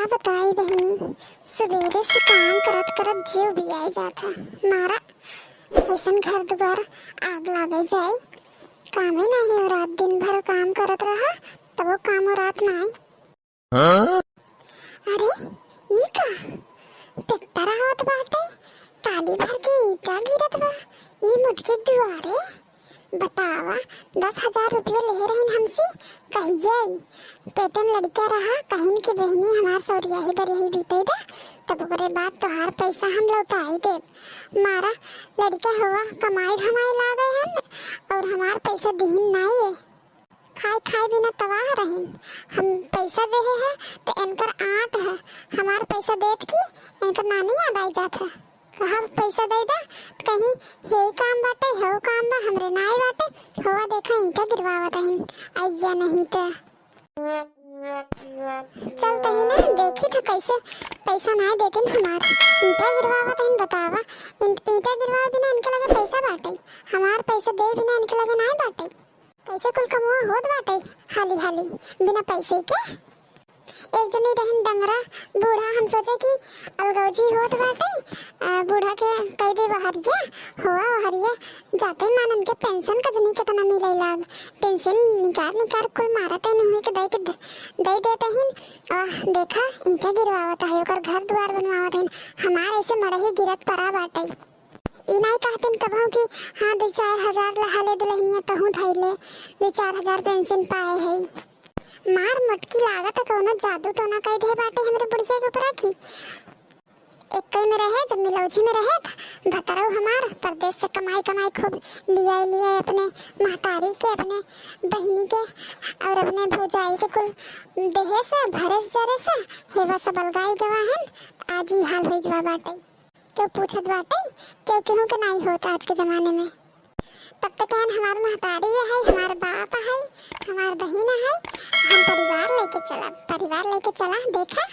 बताई बहनी, सवेरे से काम करत करत जीव भी आई जाता मारा। ऐसन घर दुआर आग लागे जाए, कामे नहीं हो रात दिन भर काम करत रहा तब वो काम हो रात ना आई। अरे ई का ट्रैक्टर आवत बाटे, टाली भर के ईटा गिरत बा। ई मुटकी दुआरे बतावा 10,000 रुपये ले रही हमसे, कहिए पेटन लड़का रहा कहीं की बहनी हमार सौरिया ही बर यही बीते दा, तब ओकरे बाद तोहार पैसा हम लौटाई दे। मारा लड़का हुआ कमाई धमाई ला गए हैं और हमार पैसा दीन नहीं है, खाई खाई बिना तबाह रही। हम पैसा दे है तो इनकर आट है, हमार पैसा देत की इनकर नानी याद आई जात है। कहा पैसा दे दा कहीं हे काम बाटे हो काम बा हमरे नाई बाटे, हुआ देखा ईटा गिरवावत है आइया नहीं तो चलते ही ना देखी था कैसे पैसा ना देते हमार ईटा गिरवावत है। बतावा ईटा गिरवा बिना इनके लगे पैसा बाटे, हमार पैसा दे बिना इनके लगे नहीं बाटे। कैसे कुल कमुआ होत बाटे हाली हाली बिना पैसे के। एक जनी रहन डंगरा बूढ़ा, हम सोचे कि अलगौजी होत बाटे, बूढ़ा के कह दे बहरिया हुआ बहरिया जाते मानन के पेंशन का जनी कितना मिले लाग, पेंशन निकार कुल मारत है नहीं के दे देते हिन। देखा ईटा गिरवावत है ओकर घर द्वार बनवावत है, हमार ऐसे मड़ही गिरत पड़ा बाटे। ई नहीं कहते कबहू कि हाँ 2-4 हजार लहाले दुल्हनिया तहु धैले 2-4 हजार पेंशन पाए है। मार मटकी लागत कोनो जादू टोना कह दे बाटे हमरे बुढ़िया के ऊपर की। एक कई में रहे जब मिलौजी में रहे भतरऊ हमार परदेश से कमाई खूब लिया अपने महतारी के अपने बहिनी के और अपने भौजाई के कुल देहे से भरस जरे से हेवा से बलगाई गवाहन। आज ही हाल हो गवा बाटे, क्यों पूछत बाटे क्यों के नहीं होता आज के जमाने में। तब तक हमार महतारी है, हमार बाप है, हमार बहन है, हम परिवार लेके चला देखा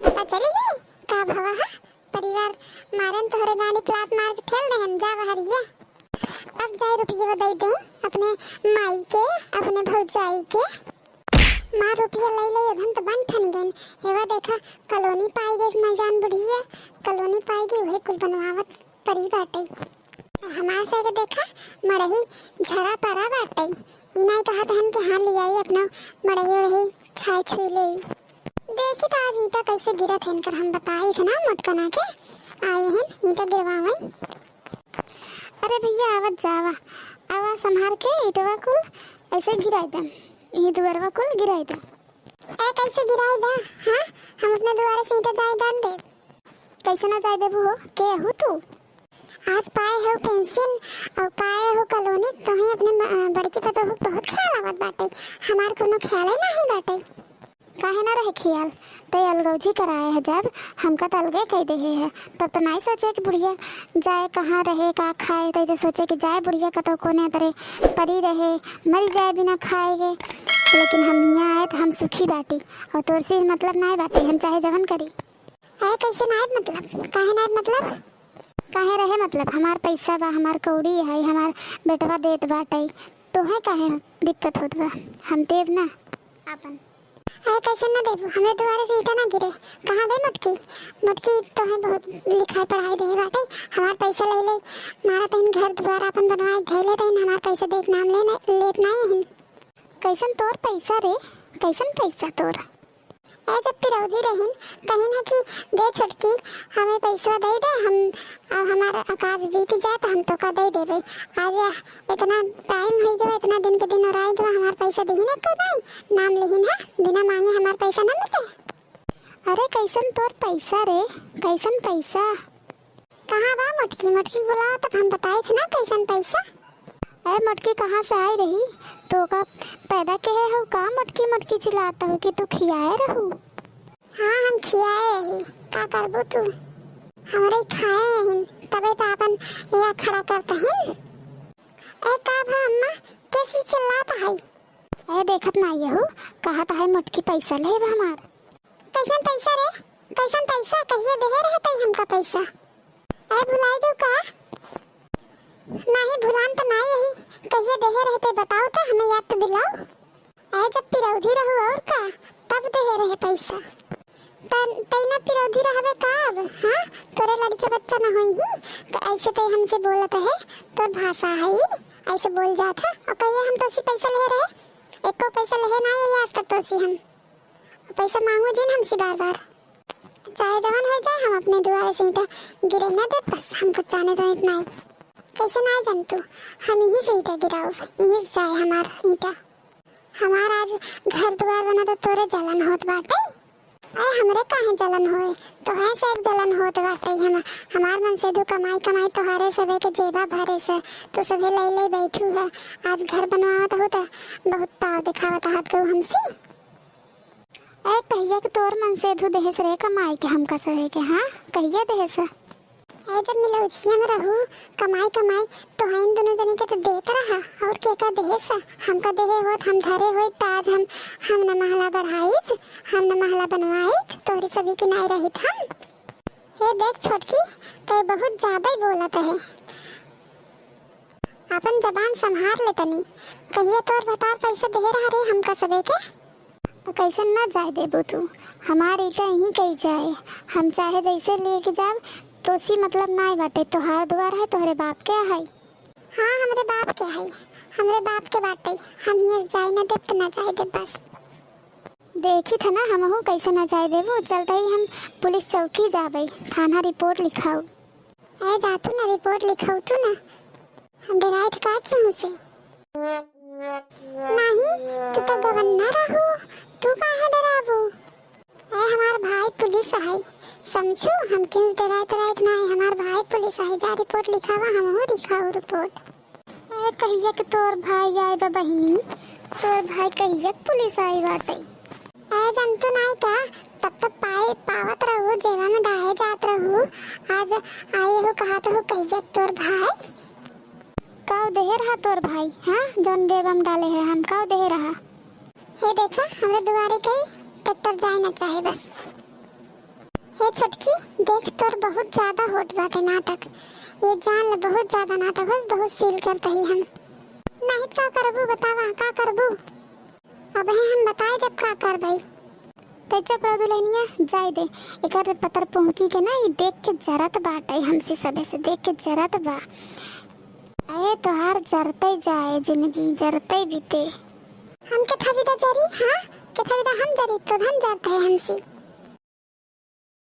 पता चली गई का भवा है परिवार मारन तोहरे गाड़ी क्लास मार के ठेल दे हम जा बहरिया। अब जाए रुपये दे दे अपने माई के अपने भौजाई के, मार रुपया ले अधन तो बन ठन गए हेवा देखा कॉलोनी पाई गई मजान बुढ़िया कॉलोनी पाई गई वही कुल बनवावत परी बाटे। हमारे से देखा मड़ही झरा परा बाटे, ई नहीं कहा हम के हां ले आई अपना मड़ही रही छाई छुई ले। देखी तो आज ईटा कैसे गिरत है इनकर, हम बताई थे ना मटकना के आए हैं ईटा गिरवावे। अरे भैया आवत जावा आवा संभाल के ईटवा कुल ऐसे गिराई दम, ये दुआरवा कुल गिराई दम। ए कैसे गिराई दा? हां हम अपने दुआरे से ईटा जाई दान दे। कैसे ना जाई देबू हो के हु तू? आज पाए हो पेंशन और पाए हो कॉलोनी तो ही अपने बड़की पता हो बहुत ख्याल आवत बाटे, हमार कोनो ख्याल ही नहीं बाटे। काहे ना रहे ख्याल ते अलगौजी कराए है जब हमका तलगे कह दे है तब तो नहीं सोचे कि बुढ़िया जाए कहाँ रहे का खाए, तो सोचे कि जाए बुढ़िया का तो कोने तरह पड़ी रहे मर जाए बिना खाएगे। लेकिन हम यहाँ आए तो हम सुखी बाटी और तोर से मतलब नहीं बाटे, हम चाहे जवन करी। है कैसे नहीं मतलब काहे नहीं मतलब काहे रहे मतलब हमार पैसा बा हमार कौड़ी है हमार बेटवा देत बाटे तो है काहे दिक्कत होत बा हम देव ना अपन। है कैसे ना देबू हमें दुआरे से ईटा ना गिरे, कहाँ गई मटकी तो है बहुत लिखाई पढ़ाई दे बाटे, हमार पैसा ले मारा तइन घर द्वार अपन बनवाए धैले तइन हमार पैसा देख नाम लेत नहीं है। कैसन तोर पैसा रे, कैसन पैसा तोर? जब पिरौदी रहीन कहीं ना कि दे छुटकी हमें पैसा दे दे हम हमारा आकाश बीत जाए तो हम तो का दे देबे। आज इतना टाइम हो गया इतना दिन के दिन और आई गवा हमार पैसा देही ना कदाई नाम लेहिन है बिना मांगे हमार पैसा ना मिले। अरे कैसन तोर पैसा रे, कैसन पैसा? कहाँ बा मटकी बुलाओ तब हम बताए थे ना कैसन पैसा। ए मटकी कहाँ से आई रही तो का पैदा के हो का मटकी चिल्लाता हो कि तू खियाए रहू? हाँ हम खियाए ही का करबो तू हमारे खाए हैं तबे तो अपन या खड़ा करते हैं। ए का भा अम्मा कैसी चिल्लाता है? ए देखत ना ये हो कहा तो है मटकी पैसा ले हमार। कैसन पैसा रे, कैसन पैसा कहिए दे रहते हमका पैसा। ए भुलाई दो का नहीं भुलान तो नहीं यही कहिए देहे रहते बताओ तो हमें याद तो दिलाओ। ऐ जब पिरौधी रहू और का तब देहे रहे पैसा तैना पिरौधी रहबे काब हाँ तोरे लड़के बच्चा न होई ऐसे तै हमसे बोलत है तोर भाषा है ऐसे बोल जात है और कहिए हम तो सी पैसा ले रहे एको पैसा ले ना ये आज तक तो सी हम पैसा मांगो जिन हमसे बार बार चाहे जवान हो जाए हम अपने द्वारे से ईटा गिरे ना दे बस हमको चाहने दो इतना ही कैसे ना जान तू हम यही से ईटा गिराओ यही जाए हमारा ईटा हमारा आज घर द्वार बना तो तोरे जलन होत बाटे अरे हमरे काहे जलन होए तो है से एक जलन होत बाटे हमार मन से दो कमाई कमाई तोहारे सबे के जेबा भरे से तो सबे ले ले बैठू है आज घर बनवावत हो तो बहुत ताव दिखावत हाथ को हमसे ए कहिए कि तोर मन से दो देह से कमाई के हमका सहे के हां कहिए देह से ए जब मिले उछिया में रहू कमाई कमाई तो हम दोनों जने के तो देत रहा और के का देह से हमका देह होत हम धरे होई ताज हम न महला बढ़ाईत हम न महला बनवाईत तोरी सभी की नाई रहित हम हे देख छोटकी ते बहुत ज्यादा ही बोलत है अपन जबान संभाल ले तनी कहिए तोर बतार पैसे दे रहा रे हमका सबे के तो कैसे ना जाए देबो तू हमारे ईटा यहीं कही जाए हम चाहे जैसे लेके जाब तो सी मतलब ना बाटे तोहार द्वार है तोहरे बाप के है हाँ हमरे बाप के है हमरे बाप के बाटे हम ये जाए ना देब तो ना जाए देब बस देखी था ना हमहू कैसे ना जाए देबो चलते ही हम पुलिस चौकी जाबे थाना रिपोर्ट लिखाऊ ए जातू ना रिपोर्ट लिखाऊ तू ना हम डराए का क्यों से नहीं तू तो गवर्नर हो तू काहे डराबू ए हमार भाई पुलिस है समझो हम क्यों डरात नहीं हमार भाई पुलिस है जा रिपोर्ट लिखावा हम हो लिखाओ रिपोर्ट ए कहिए कि तोर भाई आए बा बहिनी तोर भाई कहिए पुलिस आई बाटे ए जनतु नहीं का तब तक पाए पावत रहो जेवा में डाहे जात रहो आज आए हो कहा तो हो कहिए तोर भाई काव देह रहा तोर भाई हां जोन जेवा में डाले है हम काव देह रहा हे देखा हमरे दुआरे के ट्रैक्टर जाए ना चाहे बस हे छोटकी देख तोर बहुत ज्यादा होट बाटे नाटक ये जान ले बहुत ज्यादा नाटक है बहुत सील करते ही हम नहीं का करबू बतावा का करबू अब हम बताए जब का कर भाई ते चुप रह दुल्हनिया जाए दे एकर पतर पहुंची के ना ये देख के जरत बाटे हमसे सबे से देख के जरत बा ए तोहार जरते जाए जिंदगी जरते बीते हम के थवी दा जरी हां के थवी दा हम जरी तो हम जाते हैं हमसे